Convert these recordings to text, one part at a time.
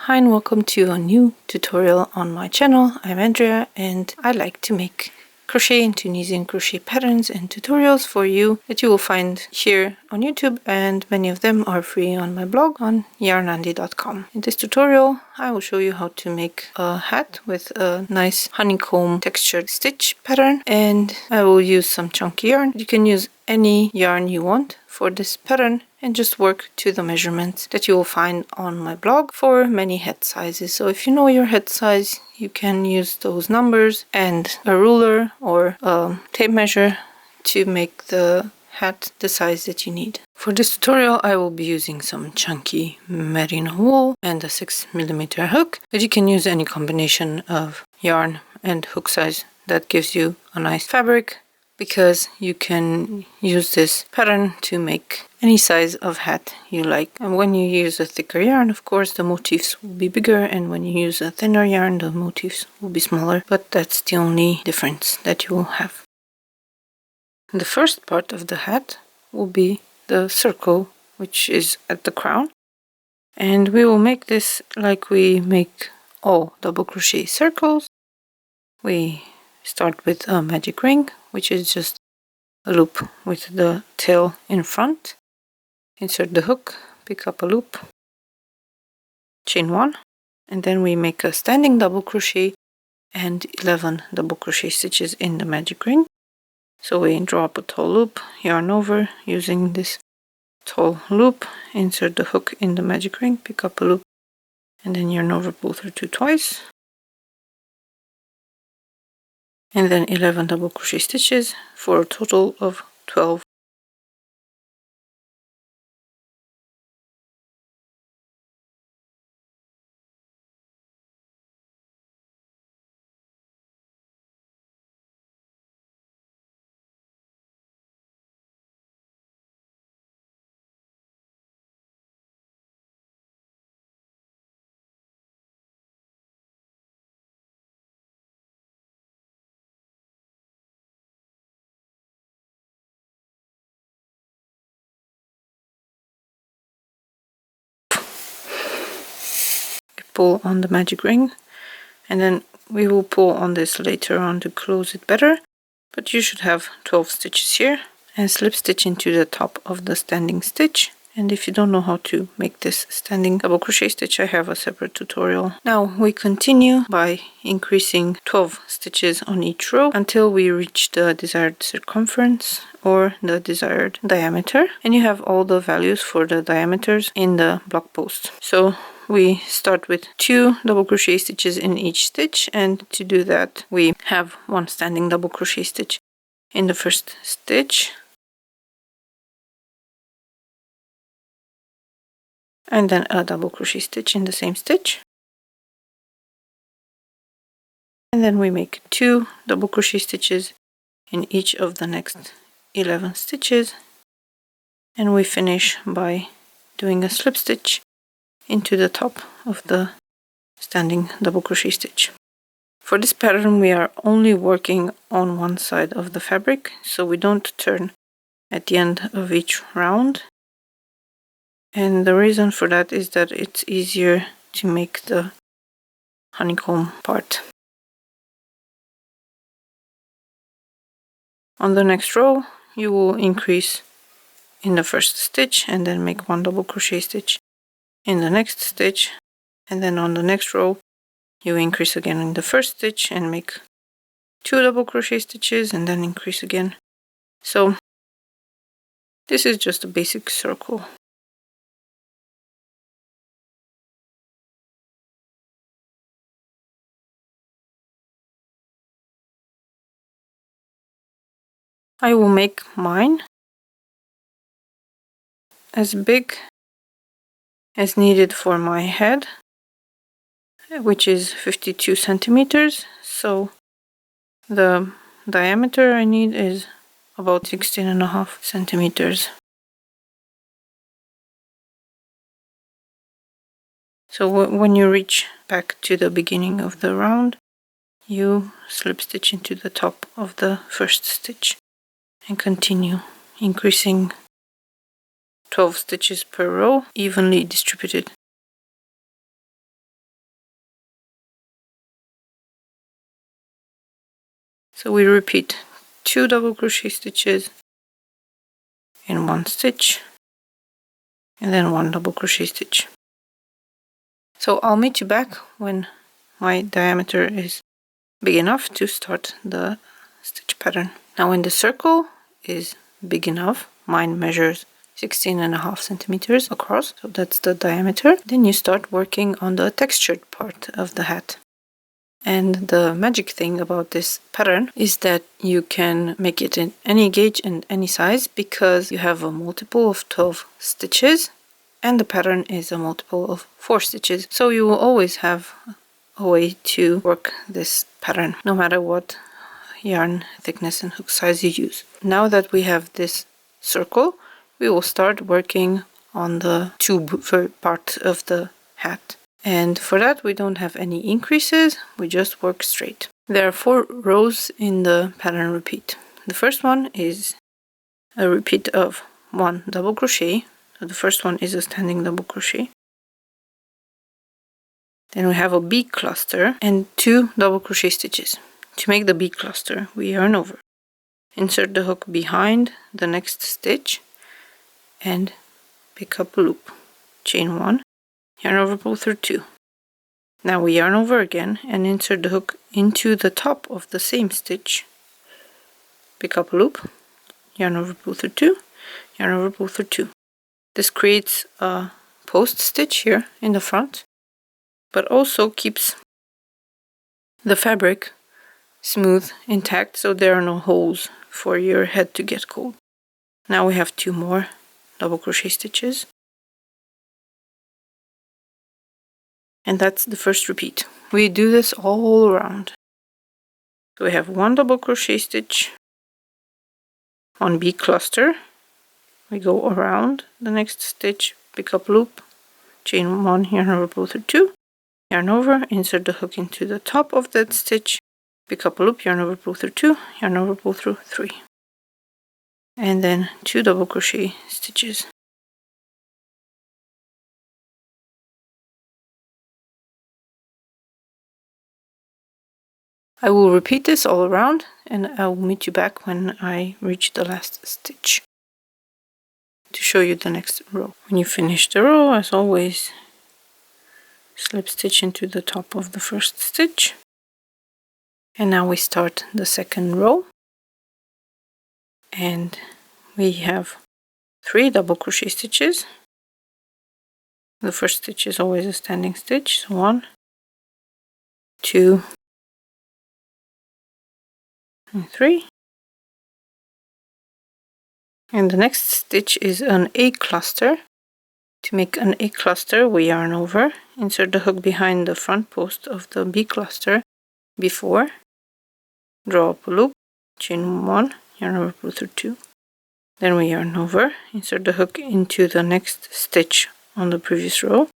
Hi and welcome to a new tutorial on my channel. I'm Andrea and I like to make crochet and Tunisian crochet patterns and tutorials for you that you will find here on YouTube, and many of them are free on my blog on yarnandy.com. In this tutorial I will show you how to make a hat with a nice honeycomb textured stitch pattern, and I will use some chunky yarn. You can use any yarn you want for this pattern and just work to the measurements that you will find on my blog for many head sizes. So if you know your head size, you can use those numbers and a ruler or a tape measure to make the hat the size that you need. For this tutorial I will be using some chunky merino wool and a 6mm hook, but you can use any combination of yarn and hook size that gives you a nice fabric, because you can use this pattern to make any size of hat you like. And when you use a thicker yarn, of course, the motifs will be bigger, and when you use a thinner yarn, the motifs will be smaller, but that's the only difference that you will have. The first part of the hat will be the circle, which is at the crown, and we will make this like we make all double crochet circles. We start with a magic ring, which is just a loop with the tail in front. Insert the hook, pick up a loop, chain 1, and then we make a standing double crochet and 11 double crochet stitches in the magic ring. So we draw up a tall loop, yarn over using this tall loop, insert the hook in the magic ring, pick up a loop, and then yarn over, pull through 2 twice, and then 11 double crochet stitches for a total of 12. Pull on the magic ring, and then we will pull on this later on to close it better, but you should have 12 stitches here, and slip stitch into the top of the standing stitch. And if you don't know how to make this standing double crochet stitch, I have a separate tutorial. Now we continue by increasing 12 stitches on each row until we reach the desired circumference or the desired diameter, and you have all the values for the diameters in the blog post. So we start with 2 double crochet stitches in each stitch, and to do that we have 1 standing double crochet stitch in the first stitch, and then a double crochet stitch in the same stitch, and then we make 2 double crochet stitches in each of the next 11 stitches, and we finish by doing a slip stitch into the top of the standing double crochet stitch. For this pattern we are only working on one side of the fabric, so we don't turn at the end of each round, and the reason for that is that it's easier to make the honeycomb part. On the next row you will increase in the first stitch and then make 1 double crochet stitch in the next stitch, and then on the next row you increase again in the first stitch and make 2 double crochet stitches and then increase again. So this is just a basic circle. I will make mine as big as needed for my head, which is 52 centimeters. So the diameter I need is about 16.5 centimeters. So when you reach back to the beginning of the round, you slip stitch into the top of the first stitch and continue increasing 12 stitches per row, evenly distributed. So we repeat 2 double crochet stitches in 1 stitch and then 1 double crochet stitch. So I'll meet you back when my diameter is big enough to start the stitch pattern. Now when the circle is big enough, mine measures 16.5 centimeters across, so that's the diameter, then you start working on the textured part of the hat. And the magic thing about this pattern is that you can make it in any gauge and any size because you have a multiple of 12 stitches and the pattern is a multiple of 4 stitches. So you will always have a way to work this pattern no matter what yarn thickness and hook size you use. Now that we have this circle, we will start working on the tube part of the hat. And for that we don't have any increases, we just work straight. There are 4 rows in the pattern repeat. The first one is a repeat of 1 double crochet. So the first one is a standing double crochet. Then we have a bee cluster and 2 double crochet stitches. To make the bee cluster, we yarn over. Insert the hook behind the next stitch and pick up a loop. Chain 1. Yarn over, pull through 2. Now we yarn over again and insert the hook into the top of the same stitch. Pick up a loop, yarn over, pull through 2, yarn over, pull through 2. This creates a post stitch here in the front, but also keeps the fabric smooth, intact, so there are no holes for your head to get cold. Now we have 2 more double crochet stitches. And that's the first repeat. We do this all around. So we have 1 double crochet stitch, 1 bee cluster. We go around the next stitch, pick up loop, chain 1, yarn over, pull through 2, yarn over, insert the hook into the top of that stitch, pick up a loop, yarn over, pull through 2, yarn over, pull through 3. And then 2 double crochet stitches. I will repeat this all around and I will meet you back when I reach the last stitch to show you the next row. When you finish the row, as always, slip stitch into the top of the first stitch. And now we start the second row. And we have 3 double crochet stitches. The first stitch is always a standing stitch. So 1, 2, and 3. And the next stitch is an A cluster. To make an A cluster, we yarn over, insert the hook behind the front post of the B cluster before, draw up a loop, chain 1, yarn over, pull through 2. Then we yarn over, insert the hook into the next stitch on the previous row,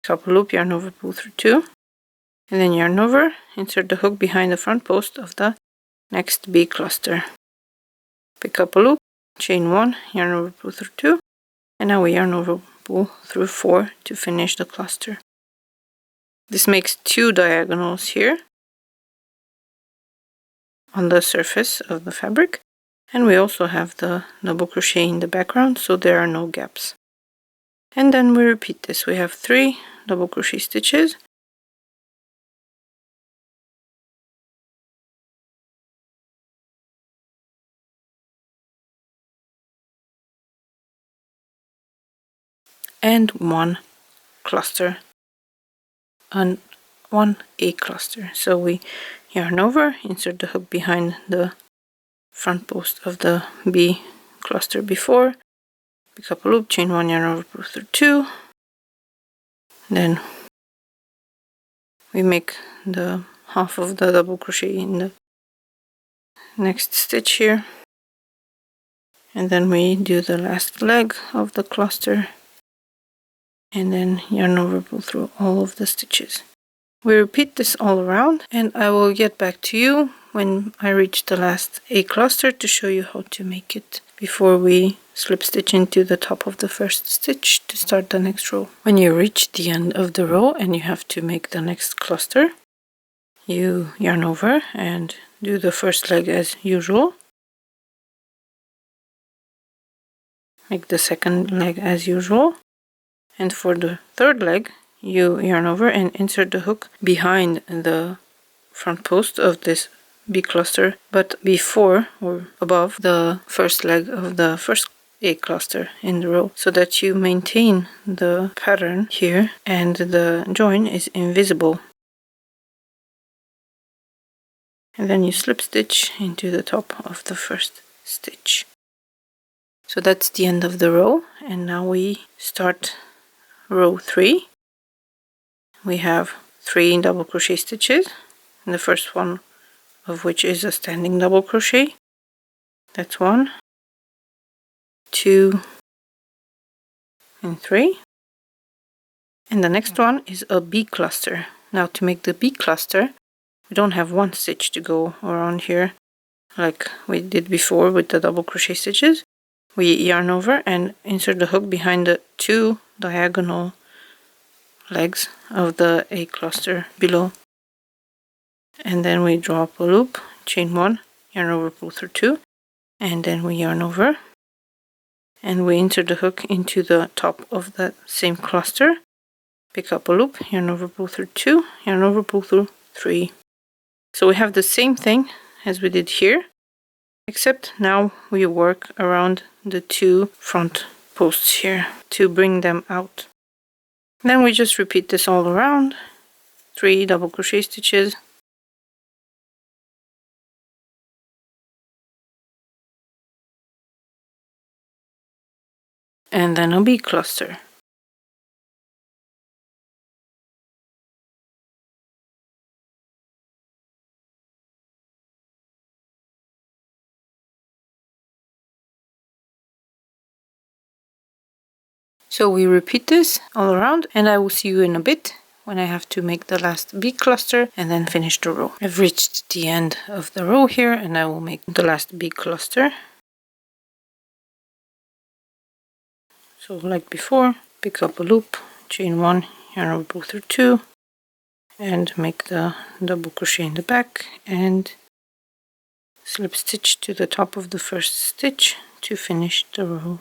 couple loop, yarn over, pull through 2. And then yarn over, insert the hook behind the front post of the next B cluster. Pick up a loop, chain 1, yarn over, pull through 2, and now we yarn over, pull through 4 to finish the cluster. This makes 2 diagonals here on the surface of the fabric, and we also have the double crochet in the background, so there are no gaps. And then we repeat this. We have 3 double crochet stitches. And 1 cluster and 1 A cluster. So we yarn over, insert the hook behind the front post of the B cluster before, pick up a loop, chain 1, yarn over, pull through 2. Then we make the half of the double crochet in the next stitch here, and then we do the last leg of the cluster. And then yarn over, pull through all of the stitches. We repeat this all around and I will get back to you when I reach the last A cluster to show you how to make it before we slip stitch into the top of the first stitch to start the next row. When you reach the end of the row and you have to make the next cluster, you yarn over and do the first leg as usual. Make the second leg as usual. And for the third leg, you yarn over and insert the hook behind the front post of this bee cluster, but before or above the first leg of the first A cluster in the row, so that you maintain the pattern here and the join is invisible. And then you slip stitch into the top of the first stitch. So that's the end of the row, and now we start row 3. We have 3 double crochet stitches, and the first one of which is a standing double crochet. That's 1, 2, and 3. And the next one is a bee cluster. Now to make the bee cluster, we don't have 1 stitch to go around here like we did before with the double crochet stitches. We yarn over and insert the hook behind the 2 diagonal legs of the A cluster below. And then we draw up a loop, chain 1, yarn over, pull through 2, and then we yarn over and we insert the hook into the top of that same cluster, pick up a loop, yarn over, pull through 2, yarn over, pull through 3. So we have the same thing as we did here, except now we work around the 2 front posts here to bring them out. Then we just repeat this all around, 3 double crochet stitches, and then a bee cluster. So we repeat this all around, and I will see you in a bit when I have to make the last bee cluster and then finish the row. I've reached the end of the row here, and I will make the last bee cluster. So like before, pick up a loop, chain 1, yarn over, pull through 2, and make the double crochet in the back and slip stitch to the top of the first stitch to finish the row.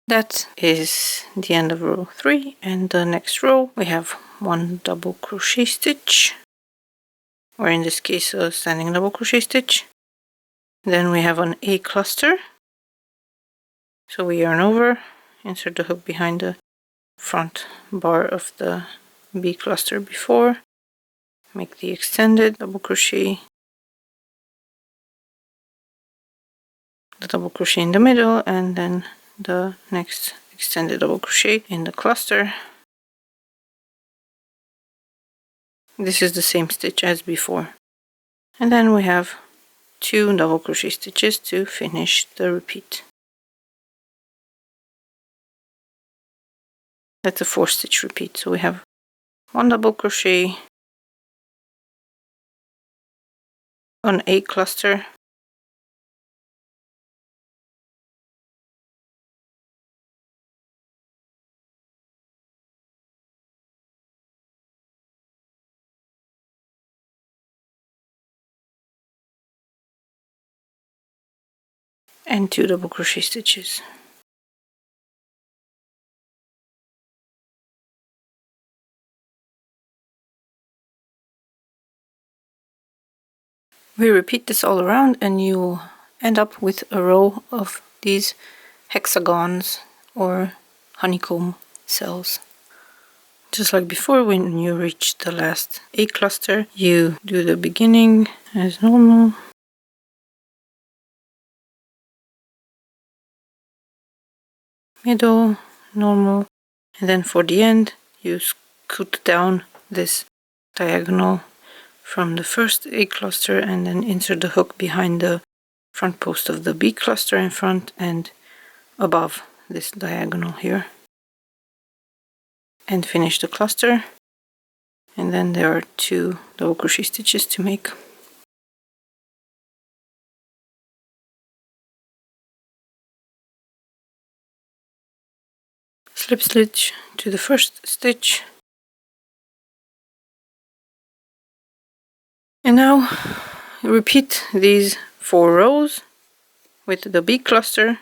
That is the end of row 3, and the next row we have 1 double crochet stitch, or in this case a standing double crochet stitch. Then we have an A cluster, so we yarn over, insert the hook behind the front bar of the B cluster before, make the extended double crochet, the double crochet in the middle, and then the next extended double crochet in the cluster. This is the same stitch as before. And then we have 2 double crochet stitches to finish the repeat. That's a 4 stitch repeat. So we have 1 double crochet, an A cluster, and 2 double crochet stitches. We repeat this all around, and you end up with a row of these hexagons or honeycomb cells. Just like before, when you reach the last A cluster, you do the beginning as normal. Middle, normal, and then for the end, you scoot down this diagonal from the first A cluster and then insert the hook behind the front post of the B cluster in front and above this diagonal here, and finish the cluster. And then there are 2 double crochet stitches to make. slip stitch to the first stitch. And now repeat these 4 rows with the B cluster,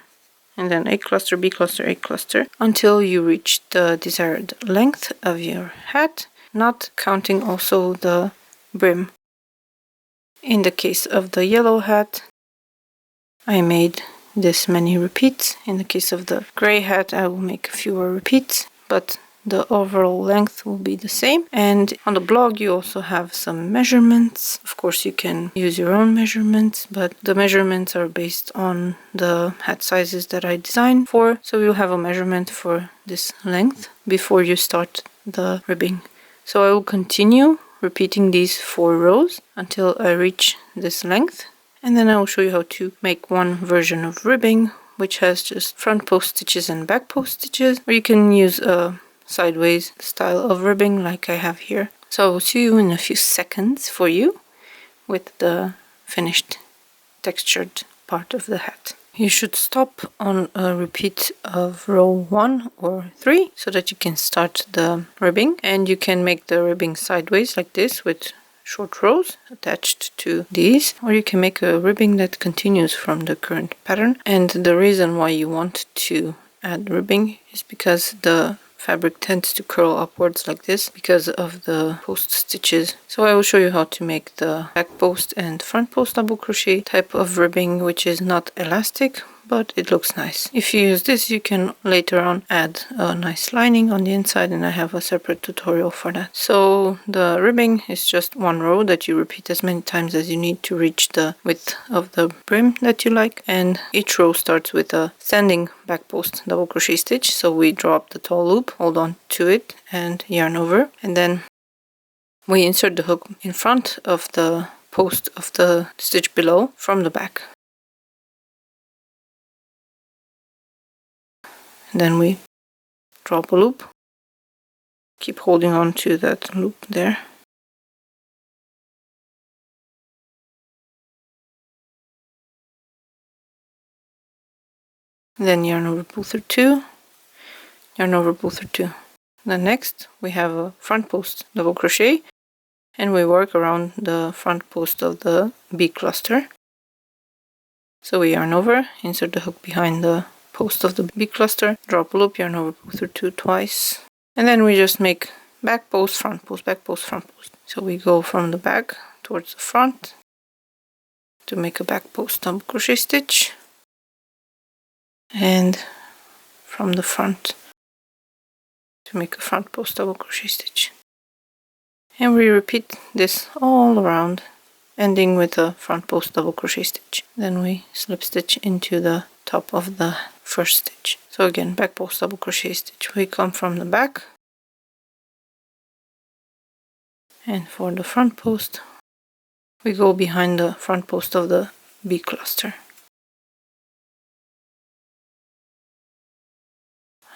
and then A cluster, B cluster, A cluster, until you reach the desired length of your hat, not counting also the brim. In the case of the yellow hat, I made this many repeats. In the case of the gray hat, I will make fewer repeats, but the overall length will be the same. And on the blog you also have some measurements. Of course you can use your own measurements, but the measurements are based on the hat sizes that I designed for. So you'll have a measurement for this length before you start the ribbing. So I will continue repeating these 4 rows until I reach this length, and then I will show you how to make one version of ribbing which has just front post stitches and back post stitches, or you can use a sideways style of ribbing like I have here. So I will see you in a few seconds for you with the finished textured part of the hat. You should stop on a repeat of row 1 or 3 so that you can start the ribbing, and you can make the ribbing sideways like this with short rows attached to these, or you can make a ribbing that continues from the current pattern. And the reason why you want to add ribbing is because the fabric tends to curl upwards like this because of the post stitches. So I will show you how to make the back post and front post double crochet type of ribbing, which is not elastic, but it looks nice. If you use this, you can later on add a nice lining on the inside, and I have a separate tutorial for that. So the ribbing is just 1 row that you repeat as many times as you need to reach the width of the brim that you like, and each row starts with a standing back post double crochet stitch. So we draw up the tall loop, hold on to it and yarn over, and then we insert the hook in front of the post of the stitch below from the back. Then we drop a loop, keep holding on to that loop there. Then yarn over, pull through 2, yarn over, pull through 2. Then next we have a front post double crochet, and we work around the front post of the B cluster. So we yarn over, insert the hook behind the post of the B cluster, drop a loop, yarn over, pull through 2 twice, and then we just make back post, front post, back post, front post. So we go from the back towards the front to make a back post double crochet stitch, and from the front to make a front post double crochet stitch. And we repeat this all around, ending with a front post double crochet stitch. Then we slip stitch into the top of the first stitch. So again, back post double crochet stitch. We come from the back, and for the front post we go behind the front post of the B cluster.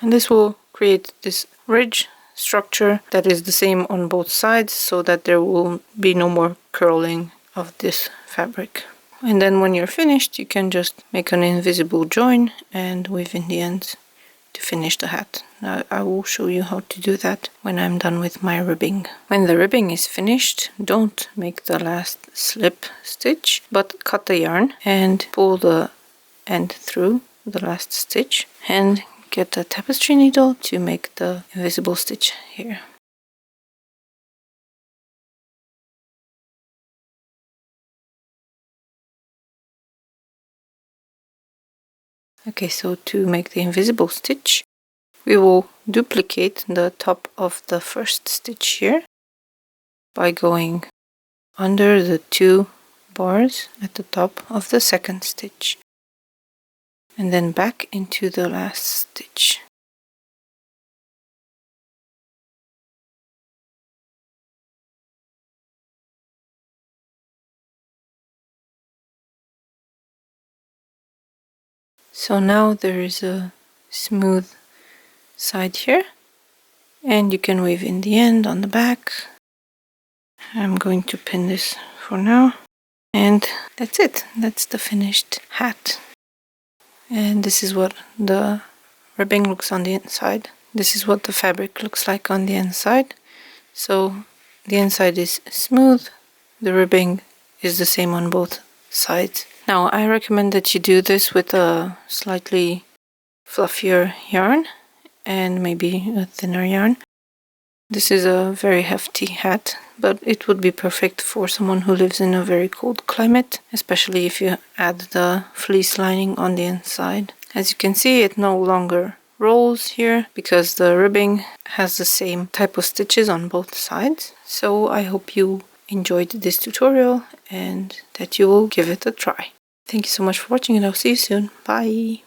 And this will create this ridge structure that is the same on both sides, so that there will be no more curling of this fabric. And then when you're finished, you can just make an invisible join and weave in the ends to finish the hat. Now I will show you how to do that when I'm done with my ribbing. When the ribbing is finished, don't make the last slip stitch, but cut the yarn and pull the end through the last stitch, and get a tapestry needle to make the invisible stitch here. Okay, so to make the invisible stitch, we will duplicate the top of the first stitch here by going under the 2 bars at the top of the second stitch, and then back into the last stitch. So now there is a smooth side here, and you can weave in the end on the back. I'm going to pin this for now, and that's it. That's the finished hat. And this is what the ribbing looks on the inside. this is what the fabric looks like on the inside. So the inside is smooth, the ribbing is the same on both sides. Now I recommend that you do this with a slightly fluffier yarn and maybe a thinner yarn. This is a very hefty hat, but it would be perfect for someone who lives in a very cold climate, especially if you add the fleece lining on the inside. As you can see, it no longer rolls here because the ribbing has the same type of stitches on both sides. So I hope you enjoyed this tutorial and that you will give it a try. Thank you so much for watching, and I'll see you soon. Bye!